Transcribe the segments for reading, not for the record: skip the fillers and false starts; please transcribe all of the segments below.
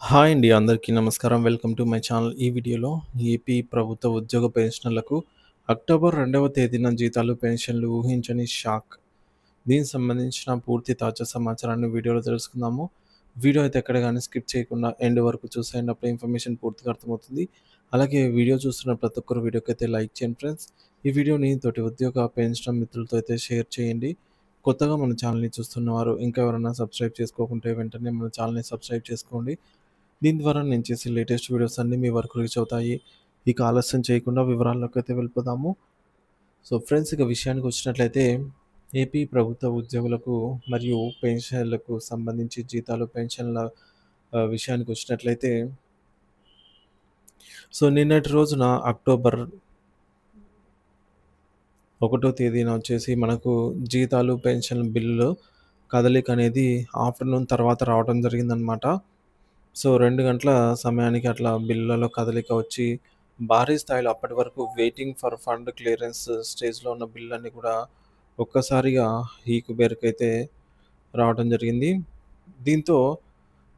Hi అండి. అందరికీ నమస్కారం. Welcome to my channel. ఈ వీడియోలో ఏపీ ప్రభుత్వ ఉద్యోగ పెన్షనర్లకు అక్టోబర్ 2వ తేదీన జీతాలు, పెన్షన్లు ఊహించని షాక్. దీనికి సంబంధించిన పూర్తి తాజా సమాచారాన్ని వీడియోలో తెలుసుకుందాము. వీడియో అయితే ఎక్కడ గాని స్కిప్ చేయకుండా ఎండ్ వరకు చూసేయండి. అప్పుడే ఇన్ఫర్మేషన్ పూర్తిగా అర్థమవుతుంది. అలాగే వీడియో చూస్తున్న ప్రతి ఒక్కరు వీడియోకైతే లైక్ చేయండి ఫ్రెండ్స్. ఈ వీడియోని తోటి ఉద్యోగ పెన్షన్ మిత్రులతో అయితే షేర్ చేయండి. కొత్తగా మన ఛానల్‌ని చూస్తున్నవారు ఇంకా ఎవరైనా సబ్స్క్రైబ్ చేసుకోకుంటే వెంటనే మన ఛానల్‌ని సబ్స్క్రైబ్ చేసుకోండి. దీని ద్వారా నేను చేసే లేటెస్ట్ వీడియోస్ అన్నీ మీ వరకు రీచ్ అవుతాయి. ఇక ఆలస్యం చేయకుండా వివరాల్లోకైతే వెళ్ళిపోదాము. సో ఫ్రెండ్స్, ఇక విషయానికి వచ్చినట్లయితే ఏపీ ప్రభుత్వ ఉద్యోగులకు మరియు పెన్షనర్లకు సంబంధించి జీతాలు, పెన్షన్ల విషయానికి వచ్చినట్లయితే సో నిన్నటి రోజున అక్టోబర్ 1వ తేదీన వచ్చేసి మనకు జీతాలు, పెన్షన్ బిల్లులు కదలిక అనేది ఆఫ్టర్‌నూన్ తర్వాత రావడం జరిగిందనమాట. సో 2 గంటల సమయానికి అట్లా బిల్లులలో కదలిక వచ్చి, భారీ స్థాయిలో అప్పటి వరకు వెయిటింగ్ ఫర్ ఫండ్ క్లియరెన్స్ స్టేజ్‌లో ఉన్న బిల్లులన్నీ కూడా ఒక్కసారిగా హీకు బేరుకైతే రావడం జరిగింది. దీంతో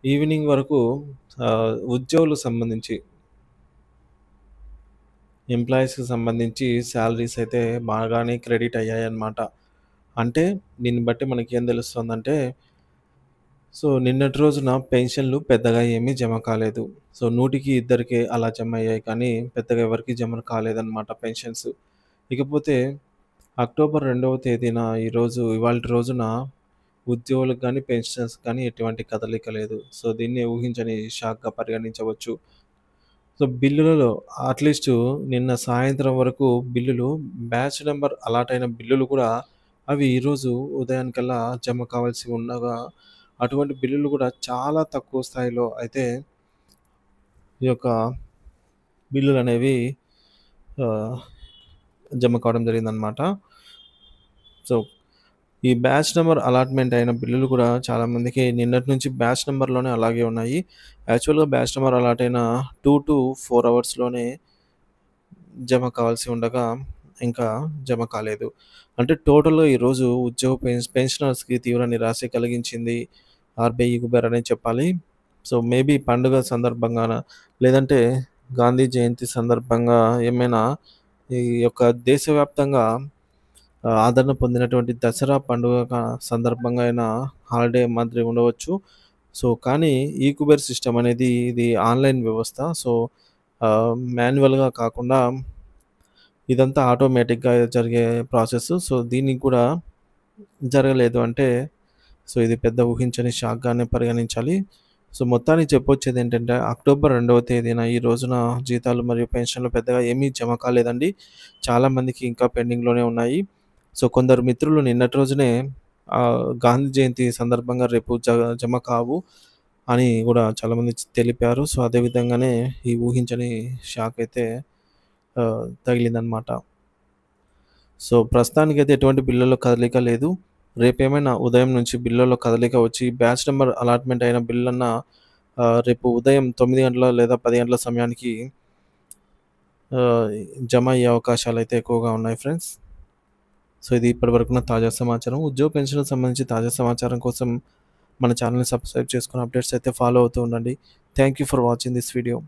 ఈవినింగ్ వరకు ఉద్యోగులకు సంబంధించి, ఎంప్లాయీస్‌కి సంబంధించి సాలరీస్ అయితే బాగానే క్రెడిట్ అయ్యాయన్నమాట. అంటే దీన్ని బట్టి మనకేం తెలుస్తుందంటే, సో నిన్నటి రోజున పెన్షన్‌లు పెద్దగా ఏమీ జమ కాలేదు. సో 100కి ఇద్దరికే అలా జమ అయ్యాయి కానీ పెద్దగా ఎవరికీ జమ కాలేదన్నమాట పెన్షన్స్. ఇకపోతే అక్టోబర్ 2వ తేదీన ఇవాల్టి రోజున ఉద్యోగులకు గానీ, పెన్షనర్స్‌కి కానీ ఎటువంటి కదలిక లేదు. సో దీన్ని ఊహించని షాక్‌గా పరిగణించవచ్చు. సో బిల్లులలో అట్‌లీస్టు నిన్న సాయంత్రం వరకు బిల్లులు, బ్యాచ్ నంబర్ అలాట్ అయిన బిల్లులు కూడా అవి ఈరోజు ఉదయానికల్లా జమ కావాల్సి ఉండగా, అటువంటి బిల్లులు కూడా చాలా తక్కువ స్థాయిలో అయితే ఈ యొక్క బిల్లులనేవి ఆహ్, జమ కావడం జరిగిందనమాట. సో ఈ బ్యాచ్ నంబర్ అలాట్‌మెంట్ అయిన బిల్లులు కూడా చాలామందికి నిన్నటి నుంచి బ్యాచ్ నంబర్‌లోనే అలాగే ఉన్నాయి. యాక్చువల్‌గా బ్యాచ్ నంబర్ అలాట్ అయిన 2-4 అవర్స్‌లోనే జమ కావాల్సి ఉండగా, ఇంకా జమ కాలేదు. అంటే టోటల్‌గా ఈరోజు ఉద్యోగ పెన్షనర్స్‌కి తీవ్ర నిరాశ కలిగించింది ఆర్‌బీఐ కుబేర్ అనే చెప్పాలి. సో మేబీ పండుగ సందర్భంగాన, లేదంటే గాంధీ జయంతి సందర్భంగా ఏమైనా ఈ యొక్క దేశవ్యాప్తంగా ఆదరణ పొందినటువంటి దసరా పండుగ సందర్భంగా అయినా హాలిడే మాదిరి ఉండవచ్చు. సో కానీ ఈ కుబేర్ సిస్టమ్ అనేది ఇది ఆన్‌లైన్ వ్యవస్థ. సో మాన్యువల్‌గా కాకుండా ఇదంతా ఆటోమేటిక్‌గా జరిగే ప్రాసెస్. సో దీనికి కూడా జరగలేదు అంటే, సో ఇది పెద్ద ఊహించని షాక్‌గానే పరిగణించాలి. సో మొత్తానికి చెప్పొచ్చేదేంటంటే, అక్టోబర్ 2వ తేదీన ఈ రోజున జీతాలు మరియు పెన్షన్‌లు పెద్దగా ఏమీ జమ కాలేదండి. చాలామందికి ఇంకా పెండింగ్‌లోనే ఉన్నాయి. సో కొందరు మిత్రులు నిన్నటి రోజునే గాంధీ జయంతి సందర్భంగా రేపు జమ కావు అని గూడా చాలామంది తెలిపారు. సో అదే విధంగానే ఈ ఊహించని షాక్ అయితే తగిలిందనమాట. సో ప్రస్తుతానికైతే ఎటువంటి బిల్లుల్లో కదలిక లేదు. రేపేమైనా ఉదయం నుంచి బిల్లుల్లో కదలిక వచ్చి బ్యాచ్ నంబర్ అలాట్‌మెంట్ అయిన బిల్లన్నా రేపు ఉదయం 9 గంటల లేదా 10 గంటల సమయానికి ఆహ్, జమ అయ్యే అవకాశాలైతే ఎక్కువగా ఉన్నాయి ఫ్రెండ్స్. సో ఇది ఇప్పటివరకున్న తాజా సమాచారం. ఉద్యోగ పెన్షన్‌కి సంబంధించి తాజా సమాచారం కోసం మన ఛానెల్‌ని సబ్స్క్రైబ్ చేసుకొని అప్డేట్స్ అయితే ఫాలో అవుతూ ఉండండి. Thank you for watching this video.